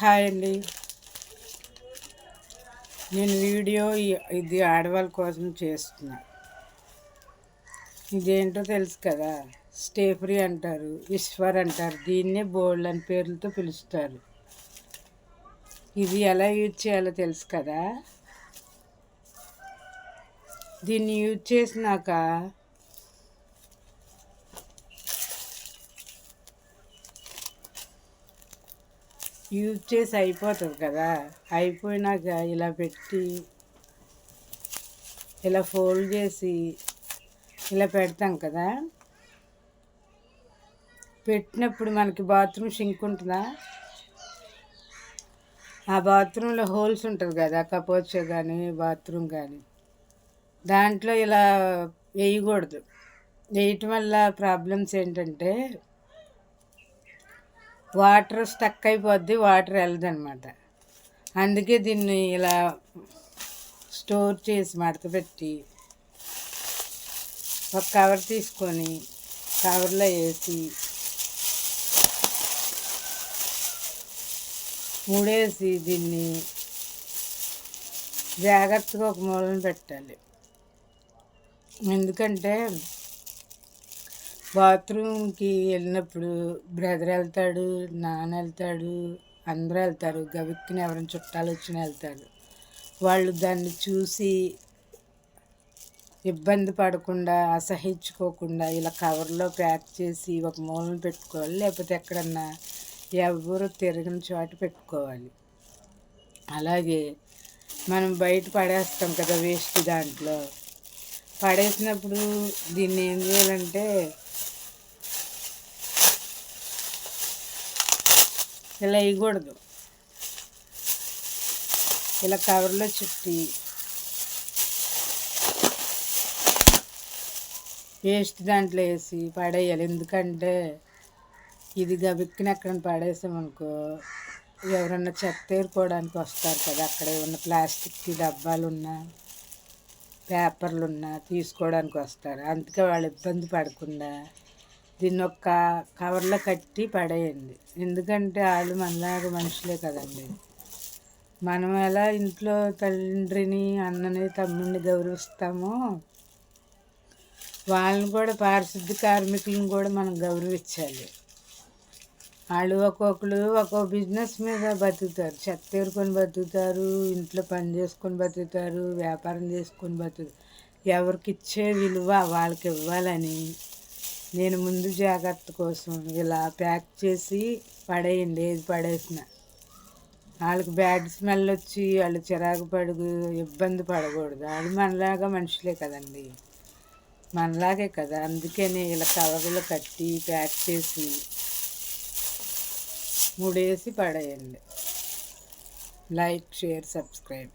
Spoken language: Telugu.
హాయ్ అండి. నేను వీడియో ఇది ఆడవాళ్ళ కోసం చేస్తున్నా. ఇదేంటో తెలుసు కదా, స్టేఫ్రీ అంటారు, విస్ఫర్ అంటారు, దీన్నే బోల్డ్ అని పేర్లతో పిలుస్తారు. ఇది ఎలా యూజ్ చేయాలో తెలుసు కదా. దీన్ని యూజ్ చేసినాక యూజ్ చేసి అయిపోతుంది కదా. అయిపోయినాక ఇలా పెట్టి ఇలా ఫోల్డ్ చేసి ఇలా పెడతాం కదా. పెట్టినప్పుడు మనకి బాత్రూమ్ సింక్ ఉంటుందా, ఆ బాత్రూంలో హోల్స్ ఉంటుంది కదా, కపోచ్ కానీ బాత్రూమ్ కానీ, దాంట్లో ఇలా వేయకూడదు. వేయటం వల్ల ప్రాబ్లమ్స్ ఏంటంటే వాటర్ స్టక్ అయిపోద్ది, వాటర్ వెళ్ళదన్నమాట. అందుకే దీన్ని ఇలా స్టోర్ చేసి మడత పెట్టి ఒక కవర్ తీసుకొని కవర్లో వేసి మూడేసి దీన్ని జాగ్రత్తగా ఒక మూలన పెట్టాలి. ఎందుకంటే బాత్రూమ్కి వెళ్ళినప్పుడు బ్రదర్ వెళ్తాడు, నాన్న వెళ్తాడు, అందరూ వెళ్తారు. గబిక్కిన ఎవరైనా చుట్టాలు వచ్చినా వెళ్తారు. వాళ్ళు దాన్ని చూసి ఇబ్బంది పడకుండా, అసహించుకోకుండా ఇలా కవర్లో ప్యాక్ చేసి ఒక మూలన పెట్టుకోవాలి. లేకపోతే ఎక్కడన్నా ఎవరు తిరగని చోట పెట్టుకోవాలి. అలాగే మనం బయట పడేస్తాం కదా వేస్ట్, దాంట్లో పడేసినప్పుడు దీన్ని ఏం చేయాలంటే ఇలా వేయకూడదు. ఇలా కవర్లో చుట్టి వేస్ట్ దాంట్లో వేసి పడేయాలి. ఎందుకంటే ఇది గబిక్కిన ఎక్కడ పడేసామనుకో, ఎవరన్నా చెత్త ఏరుకోవడానికి వస్తారు కదా, అక్కడ ఏమన్నా ప్లాస్టిక్ డబ్బాలు ఉన్నా పేపర్లు ఉన్నా తీసుకోవడానికి వస్తారు. అందుకే వాళ్ళు ఇబ్బంది పడకుండా దీన్ని ఒక కవర్లో కట్టి పడేయండి. ఎందుకంటే వాళ్ళు మనలాగా మనుషులే కదండి. మనం ఎలా ఇంట్లో తండ్రిని, అన్నని, తమ్ముడిని గౌరవిస్తామో వాళ్ళని కూడా, పారిశుద్ధ కార్మికులను కూడా మనం గౌరవించాలి. వాళ్ళు ఒక్కొక్కరు ఒక్కొక్క బిజినెస్ మీద బతుకుతారు. చెత్త ఏరుకొని బతుకుతారు, ఇంట్లో పని చేసుకొని బతుకుతారు, వ్యాపారం చేసుకొని బతుకుతారు. ఎవరికి ఇచ్చే విలువ వాళ్ళకి ఇవ్వాలని నేను ముందు జాగ్రత్త కోసం ఇలా ప్యాక్ చేసి పడేయండి. ఏది పడేసినా వాళ్ళకి బ్యాడ్ స్మెల్ వచ్చి వాళ్ళు చిరాకు పడుగు ఇబ్బంది పడకూడదు. వాళ్ళు మనలాగా మనుషులే కదండి, మనలాగే కదా. అందుకని ఇలా కవర్లో కట్టి ప్యాక్ చేసి మూడేసి పడేయండి. Like, share, subscribe.